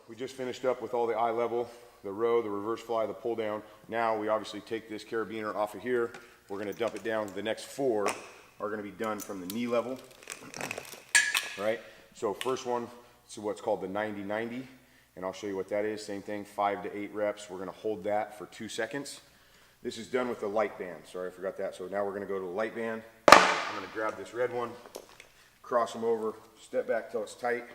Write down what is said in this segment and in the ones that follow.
we just finished up with all the eye level, the row, the reverse fly, the pull down. Now we obviously take this carabiner off of here. We're gonna dump it down. The next 4 are gonna be done from the knee level, right? So first one, this is what's called the 90-90, and I'll show you what that is. Same thing, 5 to 8 reps. We're gonna hold that for 2 seconds. This is done with the light band. Sorry, I forgot that. So now we're gonna go to the light band. I'm gonna grab this red one, cross them over, step back till it's tight.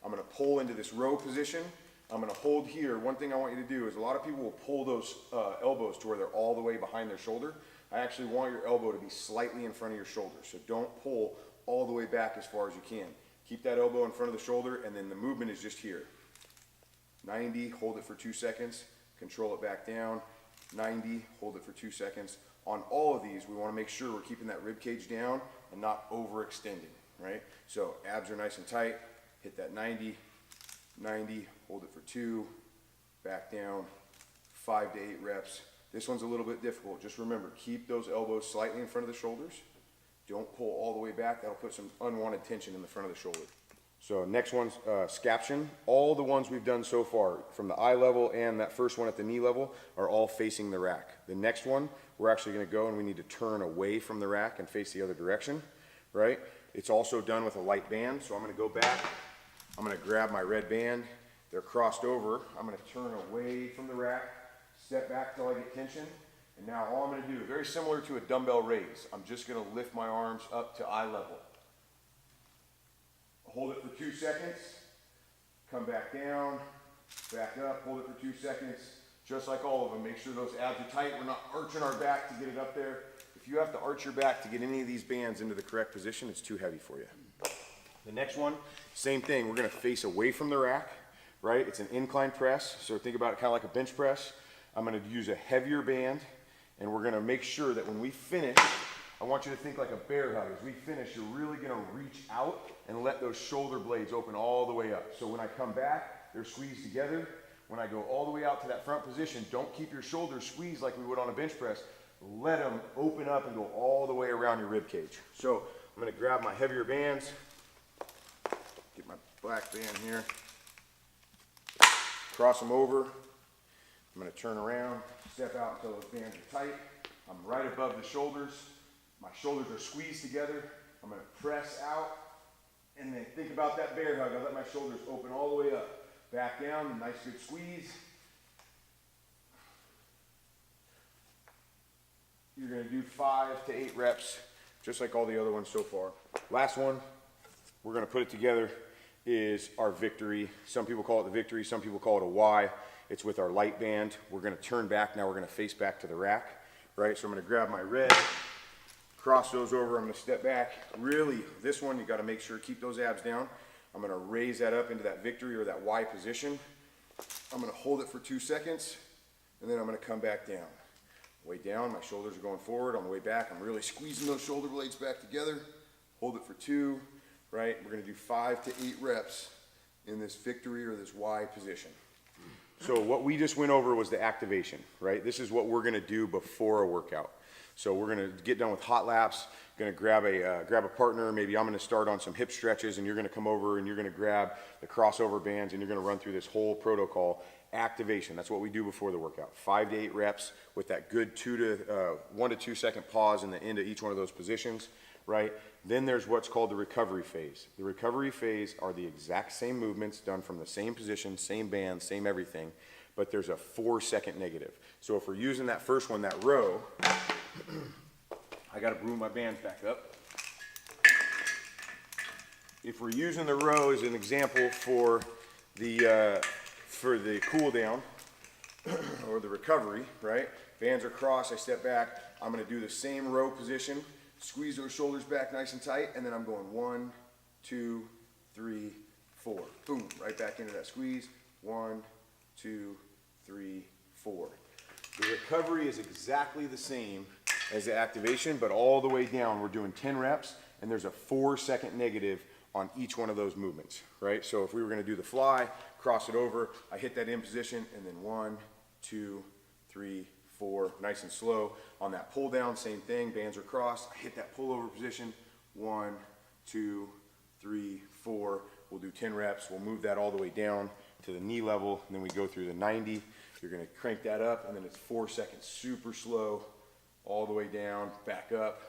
I'm gonna pull into this row position. I'm gonna hold here. One thing I want you to do is a lot of people will pull those elbows to where they're all the way behind their shoulder. I actually want your elbow to be slightly in front of your shoulder. So don't pull all the way back as far as you can. Keep that elbow in front of the shoulder, and then the movement is just here. 90, hold it for 2 seconds, control it back down. 90, hold it for 2 seconds. On all of these, we wanna make sure we're keeping that rib cage down and not overextending, right? So abs are nice and tight, hit that 90, 90, hold it for 2, back down, 5 to 8 reps. This one's a little bit difficult. Just remember, keep those elbows slightly in front of the shoulders. Don't pull all the way back. That'll put some unwanted tension in the front of the shoulder. So next one's scaption. All the ones we've done so far, from the eye level and that first one at the knee level, are all facing the rack. The next one, we're actually gonna go and we need to turn away from the rack and face the other direction, right? It's also done with a light band. So I'm gonna go back. I'm gonna grab my red band. They're crossed over. I'm gonna turn away from the rack, step back till I get tension. And now all I'm gonna do, very similar to a dumbbell raise, I'm just gonna lift my arms up to eye level. Hold it for 2 seconds, come back down, back up, hold it for 2 seconds, just like all of them. Make sure those abs are tight. We're not arching our back to get it up there. If you have to arch your back to get any of these bands into the correct position, it's too heavy for you. The next one, same thing. We're gonna face away from the rack, right? It's an incline press, so think about it kind of like a bench press. I'm gonna use a heavier band, and we're gonna make sure that when we finish, I want you to think like a bear hug. As we finish, you're really gonna reach out and let those shoulder blades open all the way up. So when I come back, they're squeezed together. When I go all the way out to that front position, don't keep your shoulders squeezed like we would on a bench press. Let them open up and go all the way around your rib cage. So I'm gonna grab my heavier bands, get my black band here, cross them over. I'm gonna turn around, step out until those bands are tight. I'm right above the shoulders. My shoulders are squeezed together. I'm gonna press out, and then think about that bear hug. I let my shoulders open all the way up. Back down, nice good squeeze. You're gonna do 5 to 8 reps, just like all the other ones so far. Last one, we're gonna put it together, is our victory. Some people call it the victory, some people call it a Y. It's with our light band. We're gonna turn back, now we're gonna face back to the rack, right? So I'm gonna grab my red, cross those over, I'm gonna step back. Really, this one, you gotta make sure, keep those abs down. I'm gonna raise that up into that victory or that Y position. I'm gonna hold it for 2 seconds, and then I'm gonna come back down. Way down, my shoulders are going forward. On the way back, I'm really squeezing those shoulder blades back together. Hold it for 2, right? We're gonna do 5 to 8 reps in this victory or this Y position. So what we just went over was the activation, right? This is what we're gonna do before a workout. So we're gonna get done with hot laps, gonna grab a partner. Maybe I'm gonna start on some hip stretches, and you're gonna come over and you're gonna grab the crossover bands, and you're gonna run through this whole protocol. Activation, that's what we do before the workout. 5 to 8 reps with that good 1 to 2 second pause in the end of each one of those positions, right? Then there's what's called the recovery phase. The recovery phase are the exact same movements done from the same position, same band, same everything, but there's a 4-second negative. So if we're using that first one, that row, I gotta move my bands back up. If we're using the row as an example for the cool down or the recovery, right? Bands are crossed, I step back. I'm gonna do the same row position, squeeze those shoulders back nice and tight, and then I'm going 1, 2, 3, 4. Boom, right back into that squeeze. 1, 2, 3, 4. The recovery is exactly the same as the activation, but all the way down, we're doing 10 reps, and there's a 4-second negative on each one of those movements, right? So if we were gonna do the fly, cross it over, I hit that in position, and then 1, 2, 3, 4, nice and slow. On that pull down, same thing, bands are crossed, I hit that pull over position, 1, 2, 3, 4. We'll do 10 reps, we'll move that all the way down to the knee level, and then we go through the 90. You're gonna crank that up, and then it's 4 seconds, super slow, all the way down, back up,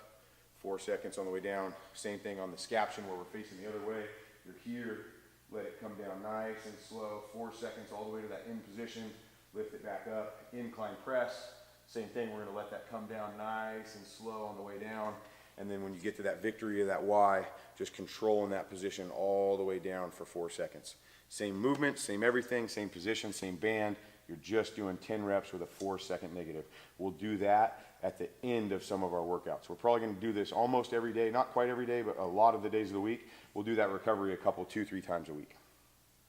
4 seconds on the way down. Same thing on the scaption where we're facing the other way. You're here, let it come down nice and slow, 4 seconds all the way to that in position, lift it back up, incline press. Same thing, we're gonna let that come down nice and slow on the way down. And then when you get to that victory of that Y, just controlling that position all the way down for 4 seconds. Same movement, same everything, same position, same band. You're just doing 10 reps with a 4-second negative. We'll do that at the end of some of our workouts. We're probably gonna do this almost every day, not quite every day, but a lot of the days of the week. We'll do that recovery a couple, 2-3 times a week.